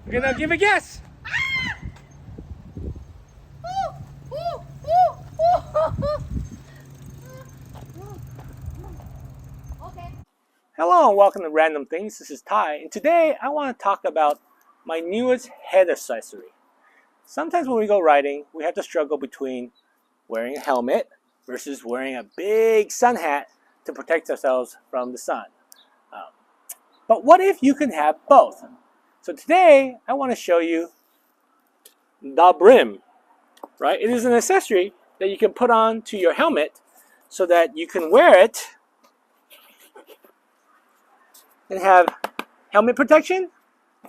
We're gonna give a guess. Hello and welcome to Random Things. This is Ty, and today I want to talk about my newest head accessory. Sometimes when we go riding, we have to struggle between wearing a helmet versus wearing a big sun hat to protect ourselves from the sun. But what if you can have both? So today I want to show you the Brim. Right? It is an accessory that you can put on to your helmet so that you can wear it and have helmet protection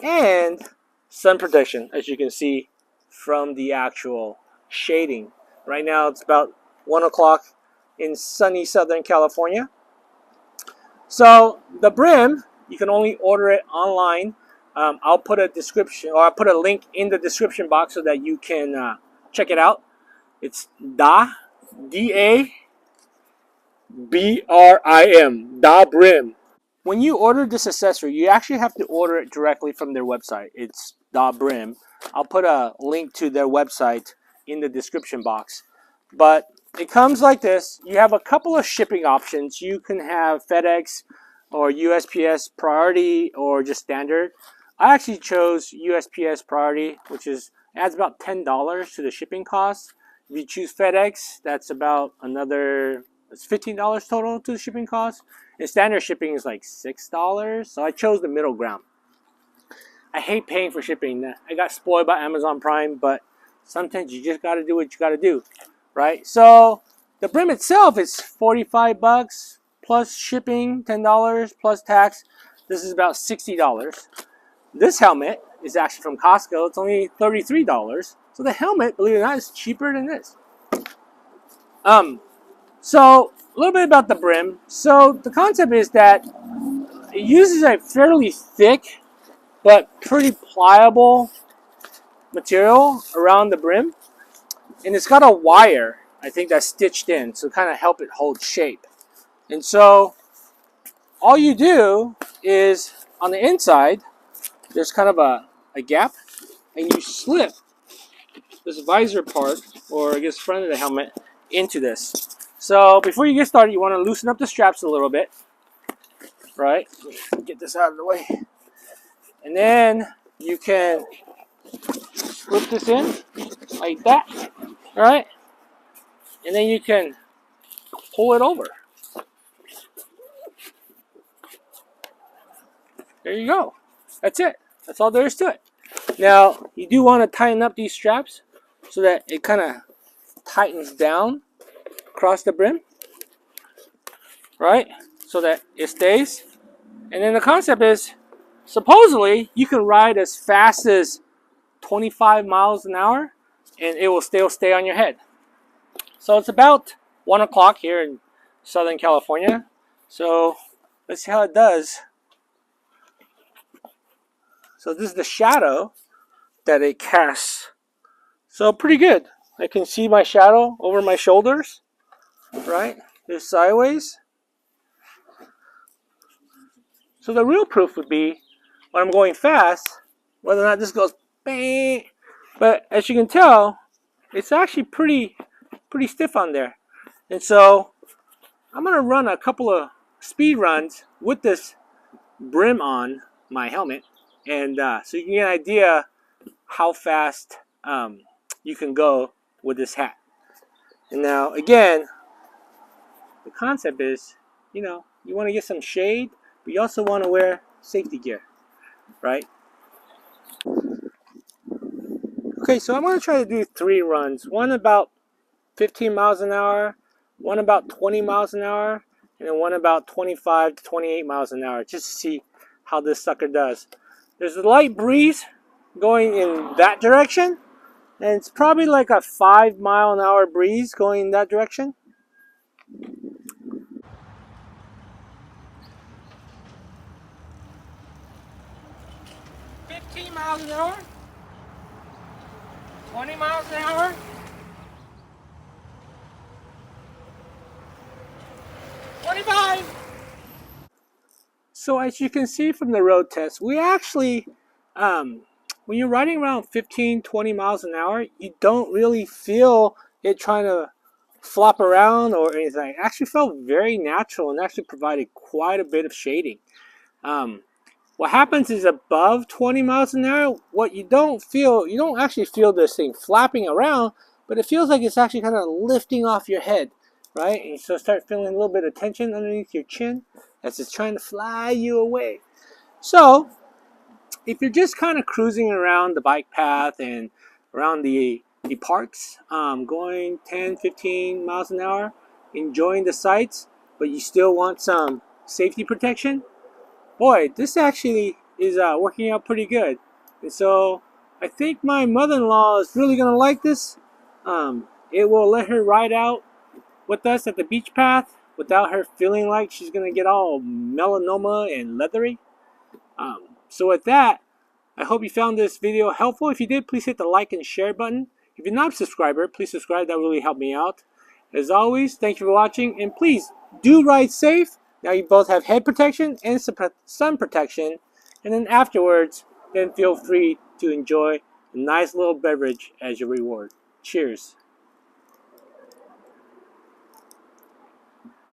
and sun protection, as you can see from the actual shading. Right now it's about 1 o'clock in sunny Southern California. So the Brim, you can only order it online. I'll put a description, or I'll put a link in the description box so that you can check it out. It's D-A-B-R-I-M, Da Brim. When you order this accessory, you actually have to order it directly from their website. It's Da Brim. I'll put a link to their website in the description box. But it comes like this. You have a couple of shipping options. You can have FedEx or USPS Priority or just standard. I actually chose USPS Priority, which adds about $10 to the shipping cost. If you choose FedEx, that's about it's $15 total to the shipping cost. And standard shipping is like $6. So I chose the middle ground. I hate paying for shipping. I got spoiled by Amazon Prime, but sometimes you just got to do what you got to do, right? So the Brim itself is $45 plus shipping, $10 plus tax. This is about $60. This helmet is actually from Costco. It's only $33. So the helmet, believe it or not, is cheaper than this. So a little bit about the Brim. So the concept is that it uses a fairly thick but pretty pliable material around the Brim. And it's got a wire, I think, that's stitched in to kind of help it hold shape. And so all you do is on the inside, there's kind of a gap, and you slip this visor part, or I guess front of the helmet, into this. So before you get started, you want to loosen up the straps a little bit, right? Get this out of the way. And then you can slip this in like that, right? And then you can pull it over. There you go. That's it. That's all there is to it. Now, you do want to tighten up these straps so that it kind of tightens down across the Brim, right? So that it stays. And then the concept is, supposedly, you can ride as fast as 25 miles an hour and it will still stay on your head. So it's about 1 o'clock here in Southern California. So let's see how it does. So this is the shadow that it casts. So pretty good. I can see my shadow over my shoulders, right? It's sideways. So the real proof would be when I'm going fast, whether or not this goes bang. But as you can tell, it's actually pretty stiff on there. And so I'm going to run a couple of speed runs with this Brim on my helmet. And so you can get an idea how fast you can go with this hat. And now, again, the concept is, you want to get some shade, but you also want to wear safety gear, right? Okay, so I'm going to try to do 3 runs. One about 15 miles an hour, one about 20 miles an hour, and then one about 25 to 28 miles an hour, just to see how this sucker does. There's a light breeze going in that direction, and it's probably like a 5 mile an hour breeze going in that direction. Miles an hour, 20 miles an hour, 25. So as you can see from the road test, we actually when you're riding around 15, 20 miles an hour, you don't really feel it trying to flop around or anything. It actually felt very natural and actually provided quite a bit of shading. What happens is above 20 miles an hour, what you don't actually feel this thing flapping around, but it feels like it's actually kind of lifting off your head, right? And so start feeling a little bit of tension underneath your chin as it's trying to fly you away. So if you're just kind of cruising around the bike path and around the parks, going 10, 15 miles an hour, enjoying the sights, but you still want some safety protection, boy, this actually is working out pretty good. And so I think my mother-in-law is really going to like this. It will let her ride out with us at the beach path without her feeling like she's going to get all melanoma and leathery. So with that, I hope you found this video helpful. If you did, please hit the like and share button. If you're not a subscriber, please subscribe. That really helped me out. As always, thank you for watching, and please do ride safe. Now you both have head protection and sun protection, and then afterwards, then feel free to enjoy a nice little beverage as your reward. Cheers.